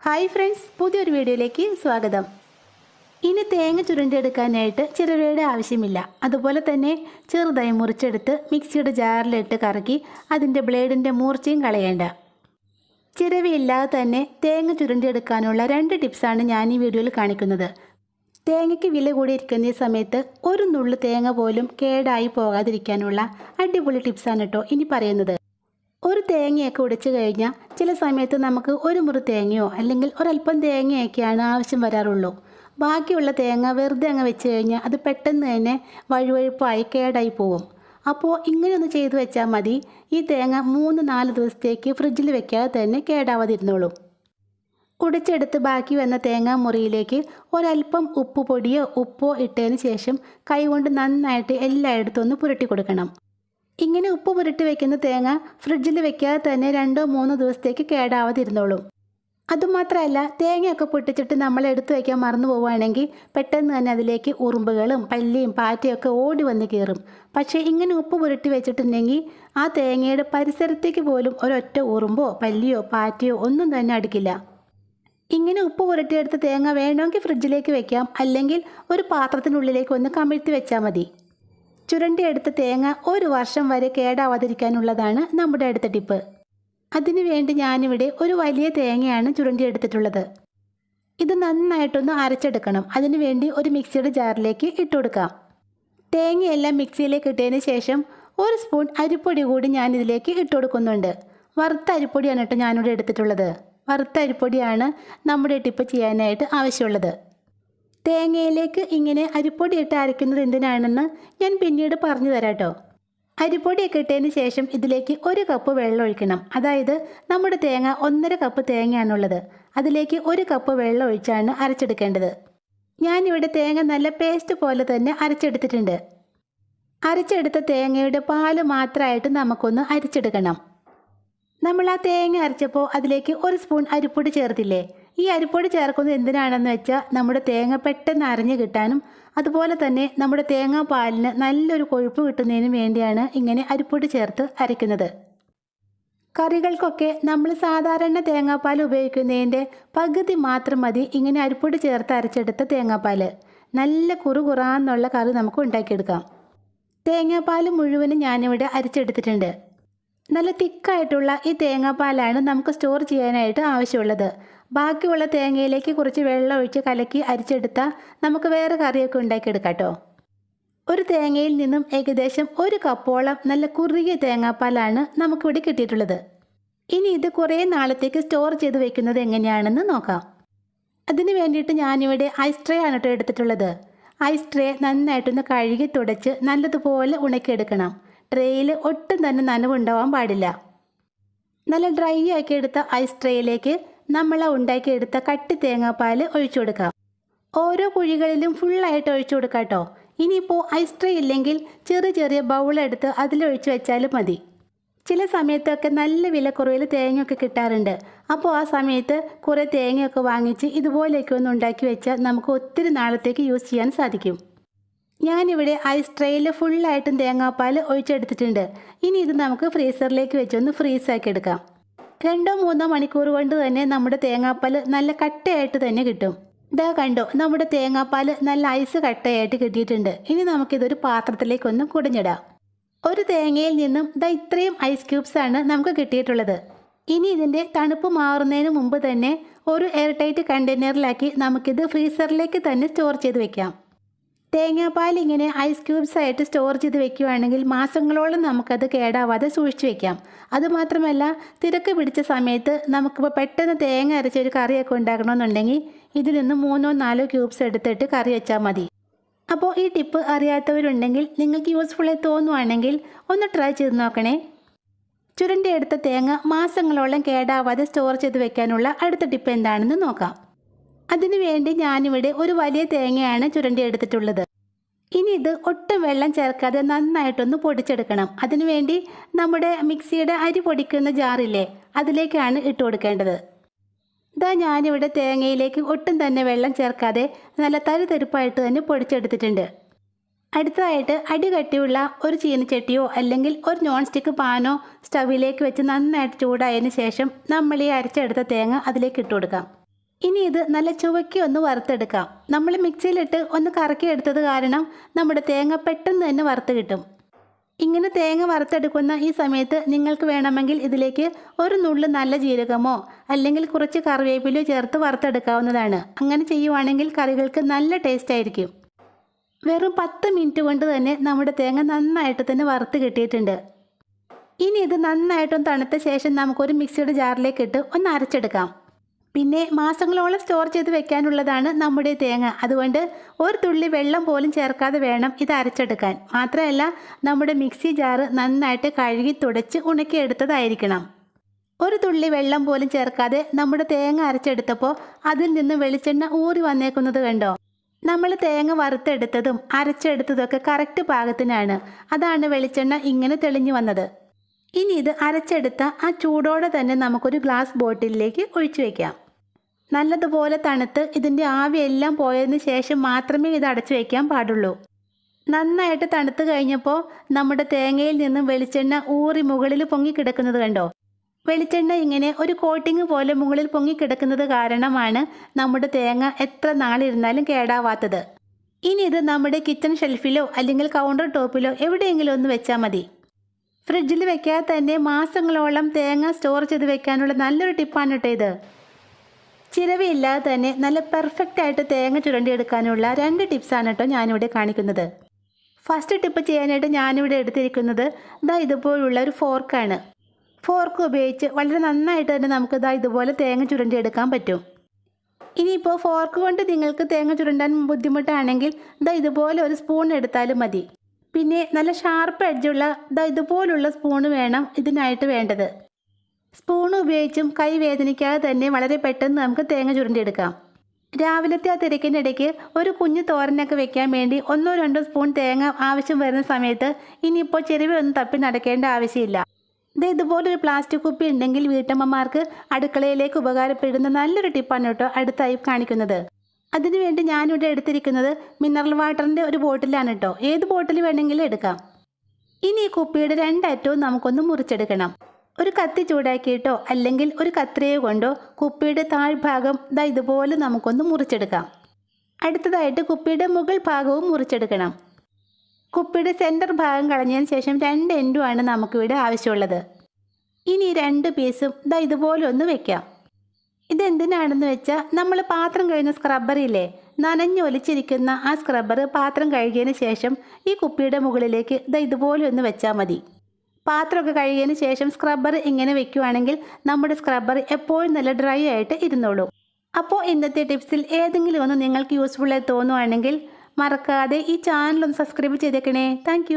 Hi friends, പുതിയൊരു വീഡിയോയിലേക്ക് സ്വാഗതം. ഇനി തേങ്ങ ചുരുണ്ടിയെടുക്കാനായിട്ട് ചിരവയുടെ ആവശ്യമില്ല. അതുപോലെ തന്നെ ചെറുതായി മുറിച്ചെടുത്ത് മിക്സിയുടെ ജാറിലിട്ട് കറക്കി അതിൻ്റെ ബ്ലേഡിൻ്റെ മൂർച്ചയും കളയേണ്ട. ചിരവയില്ലാതെ തന്നെ തേങ്ങ ചുരുണ്ടിയെടുക്കാനുള്ള 2 ടിപ്സാണ് ഞാൻ ഈ വീഡിയോയിൽ കാണിക്കുന്നത്. തേങ്ങയ്ക്ക് വില കൂടിയിരിക്കുന്ന ഈ സമയത്ത് ഒരു നുള്ളു തേങ്ങ പോലും കേടായി പോകാതിരിക്കാനുള്ള അടിപൊളി ടിപ്സാണ് കേട്ടോ ഇനി പറയുന്നത്. ഒരു തേങ്ങയൊക്കെ ഉടച്ചു കഴിഞ്ഞാൽ ചില സമയത്ത് നമുക്ക് ഒരു മുറി തേങ്ങയോ അല്ലെങ്കിൽ ഒരല്പം തേങ്ങയൊക്കെയാണ് ആവശ്യം വരാറുള്ളൂ. ബാക്കിയുള്ള തേങ്ങ വെറുതെ അങ്ങ് വെച്ച് കഴിഞ്ഞാൽ അത് പെട്ടെന്ന് തന്നെ വഴുവഴുപ്പായി കേടായി പോകും. അപ്പോൾ ഇങ്ങനെയൊന്ന് ചെയ്തു വെച്ചാൽ മതി. ഈ തേങ്ങ 3-4 ദിവസത്തേക്ക് ഫ്രിഡ്ജിൽ വെക്കാതെ തന്നെ കേടാവാതിരുന്നോളും. ഉടച്ചെടുത്ത് ബാക്കി വന്ന തേങ്ങാ മുറിയിലേക്ക് ഒരല്പം ഉപ്പുപൊടിയോ ഉപ്പോ ഇട്ടതിന് ശേഷം കൈകൊണ്ട് നന്നായിട്ട് എല്ലായിടത്തും ഒന്ന് പുരട്ടി കൊടുക്കണം. ഇങ്ങനെ ഉപ്പ് പുരട്ടി വെക്കുന്ന തേങ്ങ ഫ്രിഡ്ജിൽ വെക്കാതെ തന്നെ 2-3 ദിവസത്തേക്ക് കേടാവാതിരുന്നോളും. അതുമാത്രമല്ല, തേങ്ങയൊക്കെ പൊട്ടിച്ചിട്ട് നമ്മൾ എടുത്തു വയ്ക്കാൻ മറന്നു പോവുകയാണെങ്കിൽ പെട്ടെന്ന് തന്നെ അതിലേക്ക് ഉറുമ്പുകളും പല്ലിയും പാറ്റയൊക്കെ ഓടി വന്ന് കയറും. പക്ഷേ ഇങ്ങനെ ഉപ്പ് പുരട്ടി വെച്ചിട്ടുണ്ടെങ്കിൽ ആ തേങ്ങയുടെ പരിസരത്തേക്ക് പോലും ഒരൊറ്റ ഉറുമ്പോ പല്ലിയോ പാറ്റയോ ഒന്നും തന്നെ അടുക്കില്ല. ഇങ്ങനെ ഉപ്പ് പുരട്ടിയെടുത്ത തേങ്ങ വേണമെങ്കിൽ ഫ്രിഡ്ജിലേക്ക് വെക്കാം, അല്ലെങ്കിൽ ഒരു പാത്രത്തിനുള്ളിലേക്ക് ഒന്ന് കമിഴ്ത്തി വെച്ചാൽ മതി. ചുരണ്ടിയെടുത്ത തേങ്ങ 1 വർഷം വരെ കേടാവാതിരിക്കാനുള്ളതാണ് നമ്മുടെ അടുത്ത ടിപ്പ്. അതിനു വേണ്ടി ഞാനിവിടെ ഒരു വലിയ തേങ്ങയാണ് ചുരണ്ടിയെടുത്തിട്ടുള്ളത്. ഇത് നന്നായിട്ടൊന്ന് അരച്ചെടുക്കണം. അതിനു വേണ്ടി ഒരു മിക്സിയുടെ ജാറിലേക്ക് ഇട്ട് കൊടുക്കാം. തേങ്ങയെല്ലാം മിക്സിയിലേക്ക് ഇട്ടതിന് ശേഷം 1 സ്പൂൺ അരിപ്പൊടി കൂടി ഞാനിതിലേക്ക് ഇട്ട് കൊടുക്കുന്നുണ്ട്. വറുത്ത അരിപ്പൊടിയാണ് കേട്ടോ ഞാനിവിടെ എടുത്തിട്ടുള്ളത്. വറുത്ത അരിപ്പൊടിയാണ് നമ്മുടെ ടിപ്പ് ചെയ്യാനായിട്ട് ആവശ്യമുള്ളത്. തേങ്ങയിലേക്ക് ഇങ്ങനെ അരിപ്പൊടി ഇട്ട് അരയ്ക്കുന്നത് എന്തിനാണെന്ന് ഞാൻ പിന്നീട് പറഞ്ഞു തരാം കേട്ടോ. അരിപ്പൊടിയൊക്കെ ഇട്ടതിന് ശേഷം ഇതിലേക്ക് 1 കപ്പ് വെള്ളം ഒഴിക്കണം. അതായത് നമ്മുടെ തേങ്ങ 1.5 കപ്പ് തേങ്ങയാണുള്ളത്. അതിലേക്ക് 1 കപ്പ് വെള്ളം ഒഴിച്ചാണ് അരച്ചെടുക്കേണ്ടത്. ഞാനിവിടെ തേങ്ങ നല്ല പേസ്റ്റ് പോലെ തന്നെ അരച്ചെടുത്തിട്ടുണ്ട്. അരച്ചെടുത്ത തേങ്ങയുടെ പാല് മാത്രമായിട്ട് നമുക്കൊന്ന് അരിച്ചെടുക്കണം. നമ്മൾ ആ തേങ്ങ അരച്ചപ്പോൾ അതിലേക്ക് 1 സ്പൂൺ അരിപ്പൊടി ചേർത്തില്ലേ? ഈ അരിപ്പൊടി ചേർക്കുന്നത് എന്തിനാണെന്ന് വെച്ചാൽ നമ്മുടെ തേങ്ങ പെട്ടെന്ന് അരഞ്ഞു കിട്ടാനും അതുപോലെ തന്നെ നമ്മുടെ തേങ്ങാപ്പാലിന് നല്ലൊരു കൊഴുപ്പ് കിട്ടുന്നതിനും വേണ്ടിയാണ് ഇങ്ങനെ അരിപ്പൊടി ചേർത്ത് അരയ്ക്കുന്നത്. കറികൾക്കൊക്കെ നമ്മൾ സാധാരണ തേങ്ങാപ്പാൽ ഉപയോഗിക്കുന്നതിൻ്റെ പകുതി മാത്രം മതി ഇങ്ങനെ അരിപ്പൊടി ചേർത്ത് അരച്ചെടുത്ത തേങ്ങാപ്പാൽ. നല്ല കുറുകുറാന്നുള്ള കറി നമുക്ക് ഉണ്ടാക്കിയെടുക്കാം. തേങ്ങാപ്പാൽ മുഴുവനും ഞാനിവിടെ അരച്ചെടുത്തിട്ടുണ്ട്. നല്ല തിക്കായിട്ടുള്ള ഈ തേങ്ങാപ്പാലാണ് നമുക്ക് സ്റ്റോർ ചെയ്യാനായിട്ട് ആവശ്യമുള്ളത്. ബാക്കിയുള്ള തേങ്ങയിലേക്ക് കുറച്ച് വെള്ളം ഒഴിച്ച് കലക്കി അരിച്ചെടുത്താൽ നമുക്ക് വേറെ കറിയൊക്കെ ഉണ്ടാക്കിയെടുക്കാം കേട്ടോ. ഒരു തേങ്ങയിൽ നിന്നും ഏകദേശം 1 കപ്പോളം നല്ല കുറുകിയ തേങ്ങാപ്പാലാണ് നമുക്കിവിടെ കിട്ടിയിട്ടുള്ളത്. ഇനി ഇത് കുറേ നാളത്തേക്ക് സ്റ്റോർ ചെയ്ത് വെക്കുന്നത് എങ്ങനെയാണെന്ന് നോക്കാം. അതിന് വേണ്ടിയിട്ട് ഞാനിവിടെ ഐസ് ട്രേ ആണ് കേട്ടോ എടുത്തിട്ടുള്ളത്. ഐസ് ട്രേ നന്നായിട്ടൊന്ന് കഴുകി തുടച്ച് നല്ലതുപോലെ ഉണക്കിയെടുക്കണം. ട്രേയിൽ ഒട്ടും തന്നെ നനവുണ്ടാവാൻ പാടില്ല. നല്ല ഡ്രൈ ആക്കി എടുത്ത ഐസ് ട്രേയിലേക്ക് നമ്മൾ ഉണ്ടാക്കിയെടുത്ത കട്ടി തേങ്ങാപ്പാൽ ഒഴിച്ചു കൊടുക്കാം. ഓരോ കുഴികളിലും ഫുള്ളായിട്ട് ഒഴിച്ചു കൊടുക്കാം കേട്ടോ. ഇനിയിപ്പോൾ ഐസ് ട്രേ ഇല്ലെങ്കിൽ ചെറിയ ചെറിയ ബൗളെടുത്ത് അതിലൊഴിച്ച് വെച്ചാലും മതി. ചില സമയത്തൊക്കെ നല്ല വിലക്കുറവിൽ തേങ്ങയൊക്കെ കിട്ടാറുണ്ട്. അപ്പോൾ ആ സമയത്ത് കുറേ തേങ്ങയൊക്കെ വാങ്ങിച്ച് ഇതുപോലെയൊക്കെ ഒന്ന് ഉണ്ടാക്കി വെച്ചാൽ നമുക്ക് ഒത്തിരി നാളത്തേക്ക് യൂസ് ചെയ്യാൻ സാധിക്കും. ഞാനിവിടെ ഐസ് ട്രേയിൽ ഫുള്ളായിട്ടും തേങ്ങാപ്പാൽ ഒഴിച്ചെടുത്തിട്ടുണ്ട്. ഇനി ഇത് നമുക്ക് ഫ്രീസറിലേക്ക് വെച്ചൊന്ന് ഫ്രീസാക്കി എടുക്കാം. 2-3 മണിക്കൂർ കൊണ്ട് തന്നെ നമ്മുടെ തേങ്ങാപ്പാൽ നല്ല കട്ടയായിട്ട് തന്നെ കിട്ടും. ഇതാ കണ്ടോ, നമ്മുടെ തേങ്ങാപ്പാൽ നല്ല ഐസ് കട്ടയായിട്ട് കിട്ടിയിട്ടുണ്ട്. ഇനി നമുക്കിതൊരു പാത്രത്തിലേക്കൊന്ന് കുടഞ്ഞിടാം. ഒരു തേങ്ങയിൽ നിന്നും ഇത്രയും ഐസ് ക്യൂബ്സാണ് നമുക്ക് കിട്ടിയിട്ടുള്ളത്. ഇനി ഇതിൻ്റെ തണുപ്പ് മാറുന്നതിന് മുമ്പ് തന്നെ ഒരു എയർ ടൈറ്റ് കണ്ടെയ്നറിലാക്കി നമുക്കിത് ഫ്രീസറിലേക്ക് തന്നെ സ്റ്റോർ ചെയ്ത് വെക്കാം. തേങ്ങാപ്പാൽ ഇങ്ങനെ ഐസ് ക്യൂബ്സ് ആയിട്ട് സ്റ്റോർ ചെയ്ത് വെക്കുകയാണെങ്കിൽ മാസങ്ങളോളം നമുക്കത് കേടാവാതെ സൂക്ഷിച്ചു വെക്കാം. അതുമാത്രമല്ല, തിരക്ക് പിടിച്ച സമയത്ത് നമുക്കിപ്പോൾ പെട്ടെന്ന് തേങ്ങ അരച്ചൊരു കറിയൊക്കെ ഉണ്ടാക്കണമെന്നുണ്ടെങ്കിൽ ഇതിൽ നിന്ന് 3-4 ക്യൂബ്സ് എടുത്തിട്ട് കറി വെച്ചാൽ മതി. അപ്പോൾ ഈ ടിപ്പ് അറിയാത്തവരുണ്ടെങ്കിൽ നിങ്ങൾക്ക് യൂസ്ഫുള്ളായി തോന്നുവാണെങ്കിൽ ഒന്ന് ട്രൈ ചെയ്ത് നോക്കണേ. ചുരണ്ടിയെടുത്ത തേങ്ങ മാസങ്ങളോളം കേടാവാതെ സ്റ്റോർ ചെയ്ത് വെക്കാനുള്ള അടുത്ത ടിപ്പ് എന്താണെന്ന് നോക്കാം. അതിനുവേണ്ടി ഞാനിവിടെ ഒരു വലിയ തേങ്ങയാണ് ചുരണ്ടിയെടുത്തിട്ടുള്ളത്. ഇനി ഇത് ഒട്ടും വെള്ളം ചേർക്കാതെ നന്നായിട്ടൊന്ന് പൊടിച്ചെടുക്കണം. അതിനുവേണ്ടി നമ്മുടെ മിക്സിയുടെ അരി പൊടിക്കുന്ന ജാറില്ലേ, അതിലേക്കാണ് ഇട്ട് കൊടുക്കേണ്ടത്. ഇതാ ഞാനിവിടെ തേങ്ങയിലേക്ക് ഒട്ടും തന്നെ വെള്ളം ചേർക്കാതെ നല്ല തരിതരിപ്പായിട്ട് തന്നെ പൊടിച്ചെടുത്തിട്ടുണ്ട്. അടുത്തതായിട്ട് അടി കട്ടിയുള്ള ഒരു ചീനച്ചട്ടിയോ അല്ലെങ്കിൽ ഒരു നോൺ സ്റ്റിക്ക് പാനോ സ്റ്റവിലേക്ക് വെച്ച് നന്നായിട്ട് ചൂടായതിന് ശേഷം നമ്മൾ ഈ അരച്ചെടുത്ത തേങ്ങ അതിലേക്ക് ഇട്ട് കൊടുക്കാം. ഇനി ഇത് നല്ല ചുവക്കി ഒന്ന് വറുത്തെടുക്കാം. നമ്മൾ മിക്സിയിലിട്ട് ഒന്ന് കറക്കി എടുത്തത് കാരണം നമ്മുടെ തേങ്ങ പെട്ടെന്ന് തന്നെ വറുത്ത് കിട്ടും. ഇങ്ങനെ തേങ്ങ വറുത്തെടുക്കുന്ന ഈ സമയത്ത് നിങ്ങൾക്ക് വേണമെങ്കിൽ ഇതിലേക്ക് ഒരു നുള്ള് നല്ല ജീരകമോ അല്ലെങ്കിൽ കുറച്ച് കറിവേപ്പിലയോ ചേർത്ത് വറുത്തെടുക്കാവുന്നതാണ്. അങ്ങനെ ചെയ്യുവാണെങ്കിൽ കറികൾക്ക് നല്ല ടേസ്റ്റ് ആയിരിക്കും. വെറും 10 മിനിറ്റ് കൊണ്ട് തന്നെ നമ്മുടെ തേങ്ങ നന്നായിട്ട് തന്നെ വറുത്ത് കിട്ടിയിട്ടുണ്ട്. ഇനി ഇത് നന്നായിട്ടൊന്ന് തണുത്ത ശേഷം നമുക്കൊരു മിക്സിയുടെ ജാറിലേക്ക് ഇട്ട് ഒന്ന് അരച്ചെടുക്കാം. പിന്നെ മാസങ്ങളോളം സ്റ്റോർ ചെയ്ത് വെക്കാനുള്ളതാണ് നമ്മുടെ തേങ്ങ. അതുകൊണ്ട് ഒരു തുള്ളി വെള്ളം പോലും ചേർക്കാതെ വേണം ഇത് അരച്ചെടുക്കാൻ. മാത്രമല്ല നമ്മുടെ മിക്സി ജാറ് നന്നായിട്ട് കഴുകി തുടച്ച് ഉണക്കിയെടുത്തതായിരിക്കണം. ഒരു തുള്ളി വെള്ളം പോലും ചേർക്കാതെ നമ്മുടെ തേങ്ങ അരച്ചെടുത്തപ്പോൾ അതിൽ നിന്ന് വെളിച്ചെണ്ണ ഊറി വന്നേക്കുന്നത് കണ്ടോ? നമ്മൾ തേങ്ങ വറുത്തെടുത്തതും അരച്ചെടുത്തതൊക്കെ കറക്റ്റ് പാകത്തിനാണ്. അതാണ് വെളിച്ചെണ്ണ ഇങ്ങനെ തെളിഞ്ഞു വന്നത്. ഇനി ഇത് അരച്ചെടുത്ത ആ ചൂടോടെ തന്നെ നമുക്കൊരു ഗ്ലാസ് ബോട്ടിലിലേക്ക് ഒഴിച്ചു വയ്ക്കാം. നല്ലതുപോലെ തണുത്ത് ഇതിൻ്റെ ആവിയെല്ലാം പോയതിന് ശേഷം മാത്രമേ ഇത് അടച്ചു വയ്ക്കാൻ പാടുള്ളൂ. നന്നായിട്ട് തണുത്ത് കഴിഞ്ഞപ്പോൾ നമ്മുടെ തേങ്ങയിൽ നിന്നും വെളിച്ചെണ്ണ ഊറി മുകളിൽ പൊങ്ങിക്കിടക്കുന്നത് കണ്ടോ? വെളിച്ചെണ്ണ ഇങ്ങനെ ഒരു കോട്ടിങ് പോലെ മുകളിൽ പൊങ്ങിക്കിടക്കുന്നത് കാരണമാണ് നമ്മുടെ തേങ്ങ എത്ര നാളിരുന്നാലും കേടാവാത്തത്. ഇനി ഇത് നമ്മുടെ കിച്ചൺ ഷെൽഫിലോ അല്ലെങ്കിൽ കൗണ്ടർ ടോപ്പിലോ എവിടെയെങ്കിലും ഒന്ന് വെച്ചാൽ മതി. ഫ്രിഡ്ജിൽ വെക്കാതെ തന്നെ മാസങ്ങളോളം തേങ്ങ സ്റ്റോർ ചെയ്ത് വെക്കാനുള്ള നല്ലൊരു ടിപ്പാണ് കേട്ടോ ഇത്. ചിലവില്ലാതെ തന്നെ നല്ല പെർഫെക്റ്റ് ആയിട്ട് തേങ്ങ ചുരണ്ടിയെടുക്കാനുള്ള 2 ടിപ്സാണ് കേട്ടോ ഞാനിവിടെ കാണിക്കുന്നത്. ഫസ്റ്റ് ടിപ്പ് ചെയ്യാനായിട്ട് ഞാനിവിടെ എടുത്തിരിക്കുന്നത് ഇതുപോലുള്ള ഒരു ഫോർക്കാണ്. ഫോർക്ക് ഉപയോഗിച്ച് വളരെ നന്നായിട്ട് തന്നെ നമുക്ക് ഇതുപോലെ തേങ്ങ ചുരണ്ടിയെടുക്കാൻ പറ്റും. ഇനിയിപ്പോൾ ഫോർക്ക് കൊണ്ട് നിങ്ങൾക്ക് തേങ്ങ ചുരണ്ടാൻ ബുദ്ധിമുട്ടാണെങ്കിൽ ഇതുപോലെ ഒരു സ്പൂൺ എടുത്താലും മതി. പിന്നെ നല്ല ഷാർപ്പ് എഡ്ജുള്ള ഇതുപോലുള്ള സ്പൂണ് വേണം ഇതിനായിട്ട് വേണ്ടത്. സ്പൂൺ ഉപയോഗിച്ചും കൈ വേദനിക്കാതെ തന്നെ വളരെ പെട്ടെന്ന് നമുക്ക് തേങ്ങ ചുരണ്ടിയെടുക്കാം. രാവിലത്തെ ആ തിരക്കിനിടയ്ക്ക് ഒരു കുഞ്ഞു തോരനൊക്കെ വെക്കാൻ വേണ്ടി 1-2 സ്പൂൺ തേങ്ങ ആവശ്യം വരുന്ന സമയത്ത് ഇനിയിപ്പോൾ ചെരുവൊന്നും തപ്പി നടക്കേണ്ട ആവശ്യമില്ല. ഇതുപോലൊരു പ്ലാസ്റ്റിക് കുപ്പി ഉണ്ടെങ്കിൽ വീട്ടമ്മമാർക്ക് അടുക്കളയിലേക്ക് ഉപകാരപ്പെടുന്ന നല്ലൊരു ടിപ്പാണ് കേട്ടോ അടുത്തായി കാണിക്കുന്നത്. അതിനുവേണ്ടി ഞാനിവിടെ എടുത്തിരിക്കുന്നത് മിനറൽ വാട്ടറിൻ്റെ ഒരു ബോട്ടിലാണ് കേട്ടോ. ഏത് ബോട്ടിൽ വേണമെങ്കിലും എടുക്കാം. ഇനി ഈ കുപ്പിയുടെ 2 അറ്റവും നമുക്കൊന്ന് മുറിച്ചെടുക്കണം. ഒരു കത്തി ചൂടാക്കിയിട്ടോ അല്ലെങ്കിൽ ഒരു കത്രിക കൊണ്ടോ കുപ്പിയുടെ താഴ്ഭാഗം ഇതുപോലെ നമുക്കൊന്ന് മുറിച്ചെടുക്കാം. അടുത്തതായിട്ട് കുപ്പിയുടെ മുകൾ ഭാഗവും മുറിച്ചെടുക്കണം. കുപ്പിയുടെ സെൻറ്റർ ഭാഗം കളഞ്ഞതിന് ശേഷം 2 എൻഡുമാണ് നമുക്കിവിടെ ആവശ്യമുള്ളത്. ഇനി 2 പീസും ഇതുപോലെ ഒന്ന് വെക്കാം. ഇതെന്തിനാണെന്ന് വെച്ചാൽ നമ്മൾ പാത്രം കഴുകുന്ന സ്ക്രബ്ബറില്ലേ, നനഞ്ഞൊലിച്ചിരിക്കുന്ന ആ സ്ക്രബ്ബർ പാത്രം കഴുകിയതിന് ശേഷം ഈ കുപ്പിയുടെ മുകളിലേക്ക് ഇതുപോലെ ഒന്ന് വെച്ചാൽ മതി. പാത്രമൊക്കെ കഴുകിയതിന് ശേഷം സ്ക്രബ്ബർ ഇങ്ങനെ വെക്കുകയാണെങ്കിൽ നമ്മുടെ സ്ക്രബ്ബർ എപ്പോഴും നല്ല ഡ്രൈ ആയിട്ട് ഇരുന്നോളൂ. അപ്പോൾ ഇന്നത്തെ ടിപ്സിൽ ഏതെങ്കിലും ഒന്ന് നിങ്ങൾക്ക് യൂസ്ഫുള്ളായി തോന്നുവാണെങ്കിൽ മറക്കാതെ ഈ ചാനൽ ഒന്ന് സബ്സ്ക്രൈബ് ചെയ്തേക്കണേ. താങ്ക്